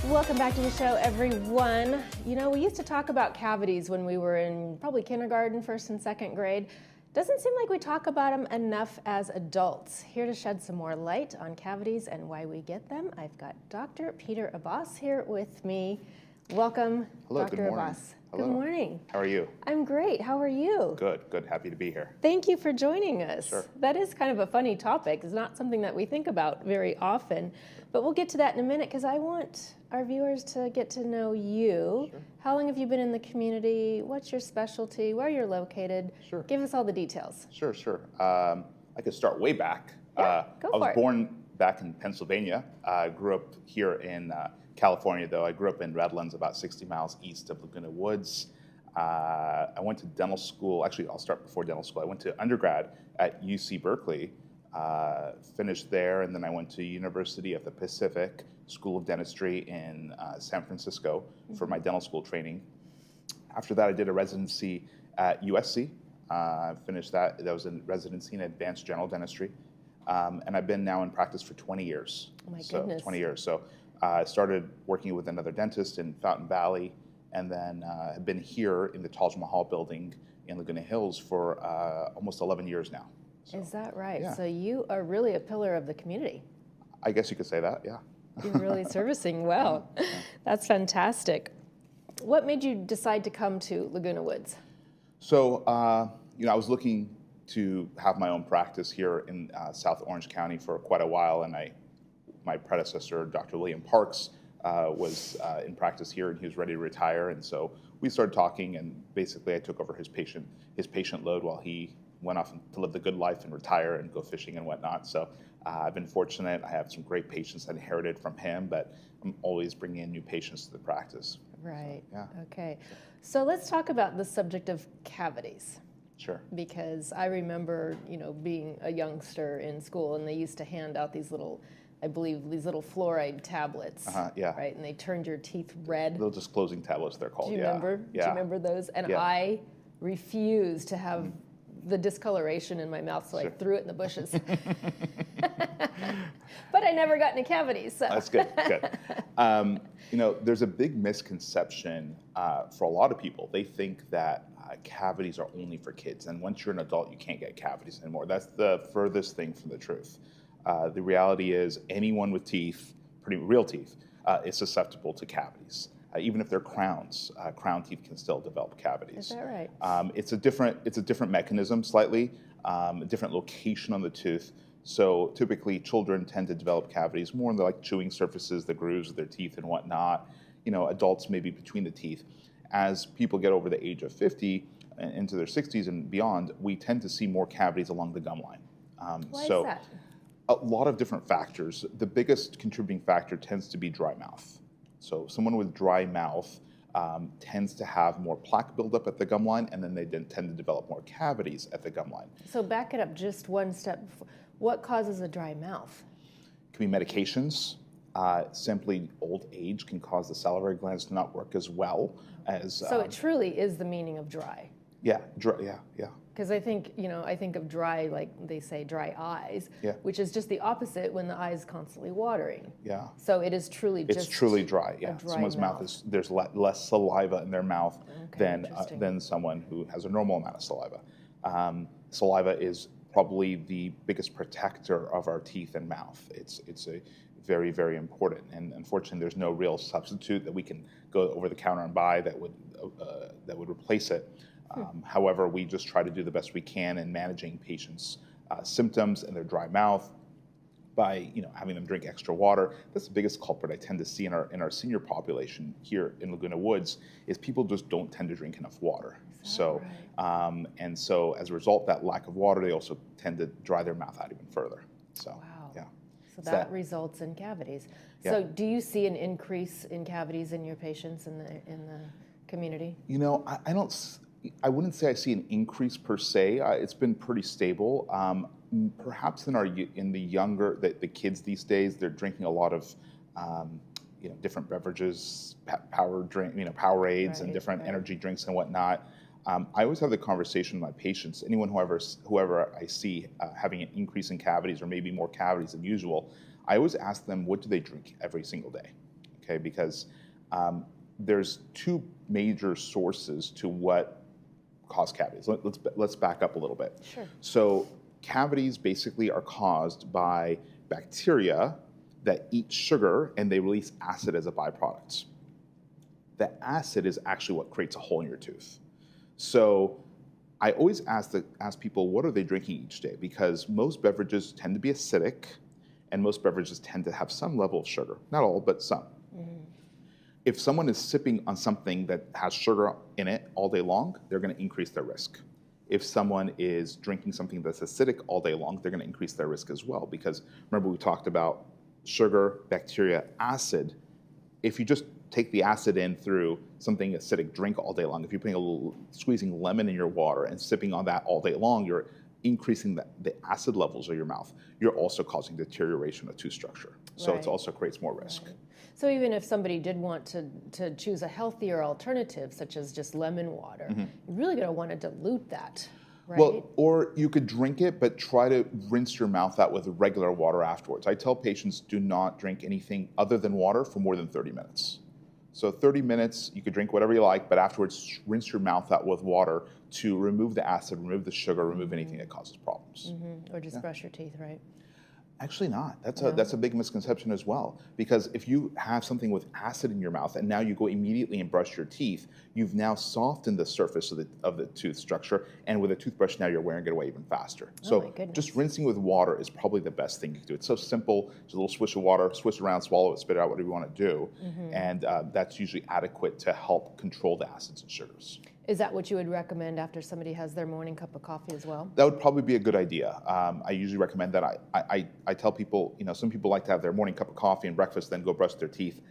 Welcome back to the show, everyone. You know, we used to talk about cavities when we were in probably kindergarten, first and second grade. Doesn't seem like we talk about them enough as adults. Here to shed some more light on cavities and why we get them, I've got Dr. Peter Abbas here with me. Welcome, Hello, Dr. good morning. Abbas. Hello. Good morning. How are you? I'm great. How are you? Good, good. Happy to be here. Thank you for joining us. Sure. That is kind of a funny topic. It's not something that we think about very often, but we'll get to that in a minute because I want our viewers to get to know you. Sure. How long have you been in the community? What's your specialty? Where you're located? Sure. Give us all the details. Sure, sure. I could start way back. Yeah, go I was for it. born back in Pennsylvania. I grew up here in California, though. I grew up in Redlands, about 60 miles east of Laguna Woods. I went to dental school. Actually, I'll start before dental school. I went to undergrad at UC Berkeley, finished there, and then I went to University of the Pacific School of Dentistry in San Francisco for my dental school training. After that, I did a residency at USC. Finished that. That was a residency in advanced general dentistry. And I've been now in practice for 20 years. Oh my goodness. 20 years. So I started working with another dentist in Fountain Valley, and then have been here in the Taj Mahal building in Laguna Hills for almost 11 years now. So, Is that right? yeah. So you are really a pillar of the community. I guess you could say that, yeah. You're really servicing well. That's fantastic. What made you decide to come to Laguna Woods? So, I was looking to have my own practice here in South Orange County for quite a while, and my predecessor, Dr. William Parks, was in practice here, and he was ready to retire, and so we started talking, and basically I took over his patient load while he went off to live the good life and retire and go fishing and whatnot. So I've been fortunate. I have some great patients I inherited from him, but I'm always bringing in new patients to the practice. Right. So, yeah. Okay. So let's talk about the subject of cavities. Sure. Because I remember, being a youngster in school, and they used to hand out these little, I believe, these little fluoride tablets. Yeah. Right, and they turned your teeth red. Little disclosing tablets, they're called. Do you remember? Yeah. Do you remember those? And Yeah. I refused to have the discoloration in my mouth, so Sure. I threw it in the bushes. But I never got any cavities. So. That's good. Good. There's a big misconception for a lot of people. They think that cavities are only for kids, and once you're an adult, you can't get cavities anymore. That's the furthest thing from the truth. The reality is, anyone with teeth, pretty real teeth, is susceptible to cavities. Even if they're crowns, crown teeth can still develop cavities. Is that right? It's a different mechanism, slightly, a different location on the tooth. So typically, children tend to develop cavities more in the chewing surfaces, the grooves of their teeth and whatnot. Adults maybe between the teeth. As people get over the age of 50 and into their 60s and beyond, we tend to see more cavities along the gum line. Why is that? A lot of different factors. The biggest contributing factor tends to be dry mouth. So someone with dry mouth tends to have more plaque buildup at the gum line, and then they tend to develop more cavities at the gum line. So back it up just one step before. What causes a dry mouth? It can be medications. Simply old age can cause the salivary glands to not work as well as. So it truly is the meaning of dry. Yeah, dry, yeah. Because I think of dry, like they say, dry eyes, Yeah. which is just the opposite when the eye is constantly watering. Yeah. So it is truly It's just truly dry. Yeah. dry Someone's mouth mouth. is there's less saliva in their mouth Interesting. than someone who has a normal amount of saliva. Saliva is probably the biggest protector of our teeth and mouth. It's a very, very important, and unfortunately, there's no real substitute that we can go over the counter and buy that would replace it. However, we just try to do the best we can in managing patients' symptoms and their dry mouth by having them drink extra water. That's the biggest culprit I tend to see in our senior population here in Laguna Woods is people just don't tend to drink enough water. So right? and so as a result, that lack of water, they also tend to dry their mouth out even further. So Wow. yeah. So that results in cavities. Yeah. So do you see an increase in cavities in your patients in the community? I wouldn't say I see an increase per se. It's been pretty stable. Perhaps in the younger the kids these days, they're drinking a lot of different beverages, Powerades, and different energy drinks and whatnot. I always have the conversation with my patients. Anyone whoever I see having an increase in cavities or maybe more cavities than usual, I always ask them, what do they drink every single day? okay? Because there's two major sources to what cause cavities. Let's back up a little bit. Sure. So cavities basically are caused by bacteria that eat sugar and they release acid as a byproduct. The acid is actually what creates a hole in your tooth. So I always ask people, what are they drinking each day? Because most beverages tend to be acidic, and most beverages tend to have some level of sugar. Not all, but some. If someone is sipping on something that has sugar in it all day long, they're going to increase their risk. If someone is drinking something that's acidic all day long, they're going to increase their risk as well. Because remember, we talked about sugar, bacteria, acid. If you just take the acid in through something acidic drink all day long, if you're squeezing lemon in your water and sipping on that all day long, you're increasing the acid levels of your mouth. You're also causing deterioration of tooth structure. So it also creates more risk. Right. So even if somebody did want to choose a healthier alternative, such as just lemon water, you're really going to want to dilute that, right? Well, or you could drink it, but try to rinse your mouth out with regular water afterwards. I tell patients, do not drink anything other than water for more than 30 minutes. So 30 minutes, you could drink whatever you like, but afterwards rinse your mouth out with water to remove the acid, remove the sugar, remove anything that causes problems. Or just brush your teeth, right? Actually not. That's a big misconception as well. Because if you have something with acid in your mouth and now you go immediately and brush your teeth, you've now softened the surface of the tooth structure, and with a toothbrush now you're wearing it away even faster. So just rinsing with water is probably the best thing you can do. It's so simple. Just a little swish of water, swish around, swallow it, spit it out, whatever you want to do. And that's usually adequate to help control the acids and sugars. Is that what you would recommend after somebody has their morning cup of coffee as well? That would probably be a good idea. I usually recommend that. I tell people, some people like to have their morning cup of coffee and breakfast, then go brush their teeth.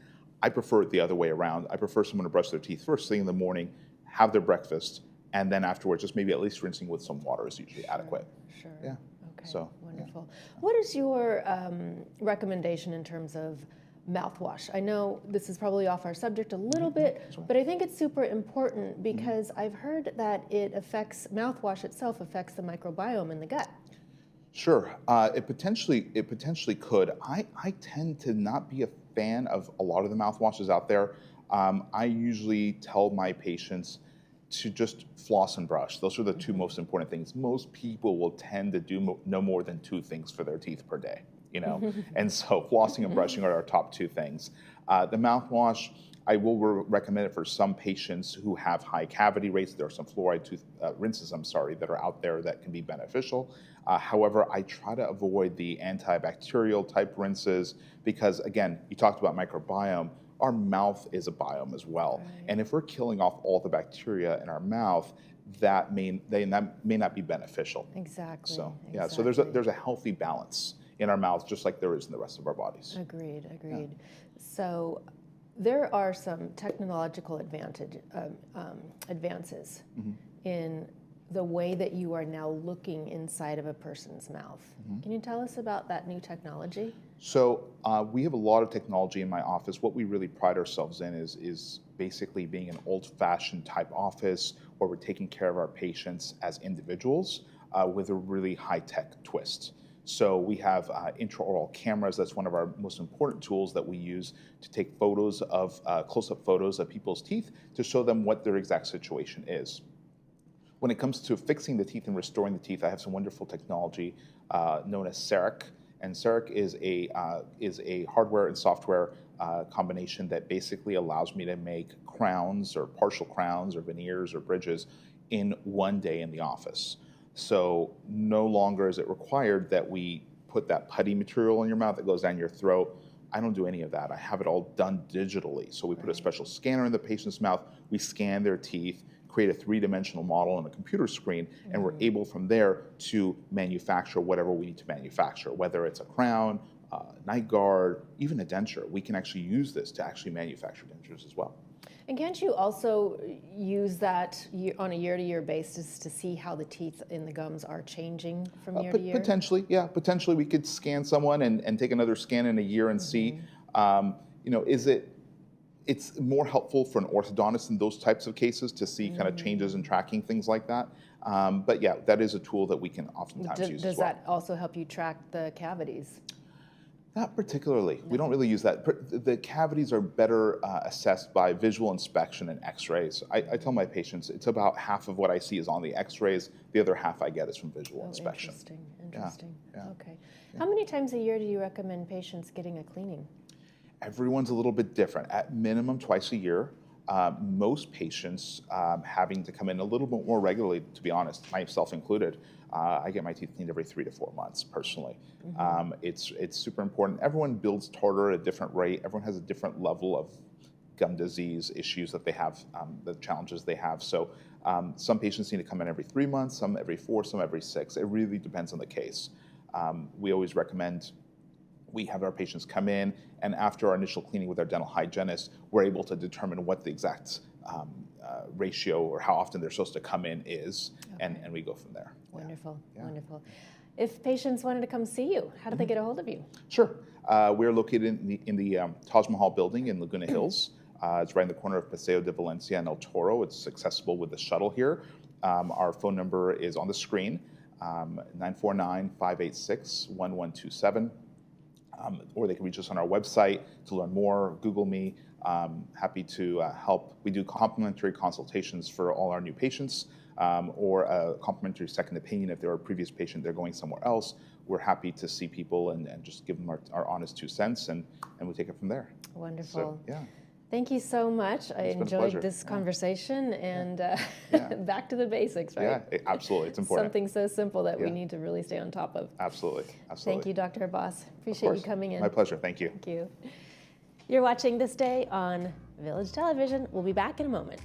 I prefer it the other way around. I prefer someone to brush their teeth first thing in the morning, have their breakfast, and then afterwards, just maybe at least rinsing with some water is usually adequate. Sure. Yeah. Okay. So wonderful. Yeah. What is your recommendation in terms of mouthwash? I know this is probably off our subject a little bit, but I think it's super important because I've heard that mouthwash itself affects the microbiome in the gut. Sure, it potentially could. I tend to not be a fan of a lot of the mouthwashes out there. I usually tell my patients to just floss and brush. Those are the two most important things. Most people will tend to do no more than 2 things for their teeth per day. And so flossing and brushing are our top 2 things. The mouthwash, I will recommend it for some patients who have high cavity rates. There are some fluoride tooth rinses, that are out there that can be beneficial. However, I try to avoid the antibacterial type rinses because, again, you talked about microbiome. Our mouth is a biome as well. Right. And if we're killing off all the bacteria in our mouth, that may not be beneficial. Exactly. So, yeah, so there's a healthy balance in our mouths, just like there is in the rest of our bodies. Agreed. Yeah. So there are some technological advances in the way that you are now looking inside of a person's mouth. Can you tell us about that new technology? So we have a lot of technology in my office. What we really pride ourselves in is basically being an old-fashioned type office where we're taking care of our patients as individuals with a really high-tech twist. So we have intraoral cameras. That's one of our most important tools that we use to take photos of close-up photos of people's teeth to show them what their exact situation is. When it comes to fixing the teeth and restoring the teeth, I have some wonderful technology known as CEREC. And CEREC is a hardware and software combination that basically allows me to make crowns or partial crowns or veneers or bridges in one day in the office. So no longer is it required that we put that putty material in your mouth that goes down your throat. I don't do any of that. I have it all done digitally. So we put a special scanner in the patient's mouth, we scan their teeth, create a 3-dimensional model on a computer screen, and we're able from there to manufacture whatever we need to manufacture, whether it's a crown, night guard, even a denture. We can actually use this to actually manufacture dentures as well. And can't you also use that on a year-to-year basis to see how the teeth in the gums are changing from year to year? Potentially, yeah. Potentially we could scan someone and take another scan in a year and see, it's more helpful for an orthodontist in those types of cases to see kind of changes in tracking, things like that. But yeah, that is a tool that we can oftentimes use as well. Does that also help you track the cavities? Not particularly. We don't really use that. The cavities are better assessed by visual inspection and x-rays. I tell my patients it's about half of what I see is on the x-rays. The other half I get is from visual inspection. Interesting. Yeah. Okay. How many times a year do you recommend patients getting a cleaning? Everyone's a little bit different. At minimum, twice a year. Most patients having to come in a little bit more regularly, to be honest, myself included. I get my teeth cleaned every 3 to 4 months personally. It's super important. Everyone builds tartar at a different rate. Everyone has a different level of gum disease issues that they have, the challenges they have. So some patients need to come in every 3 months, some every 4, some every 6. It really depends on the case. We always recommend we have our patients come in, and after our initial cleaning with our dental hygienist, we're able to determine what the exact ratio or how often they're supposed to come in is, and we go from there. Wonderful, wonderful. If patients wanted to come see you, how do they get a hold of you? Sure. We're located in the Taj Mahal building in Laguna Hills. It's right in the corner of Paseo de Valencia and El Toro. It's accessible with the shuttle here. Our phone number is on the screen, 949-586-1127. Or they can reach us on our website to learn more. Google me. Happy to help. We do complimentary consultations for all our new patients, or a complimentary second opinion if they're a previous patient, they're going somewhere else. We're happy to see people and just give them our honest 2 cents, and we take it from there. Wonderful. So, yeah. Thank you so much. I enjoyed this conversation, and back to the basics, right? Yeah, absolutely. It's important. Something so simple that we need to really stay on top of. Absolutely. Thank you, Dr. Abbas. Appreciate you coming in. My pleasure. Thank you. Thank you. You're watching This Day on Village Television. We'll be back in a moment.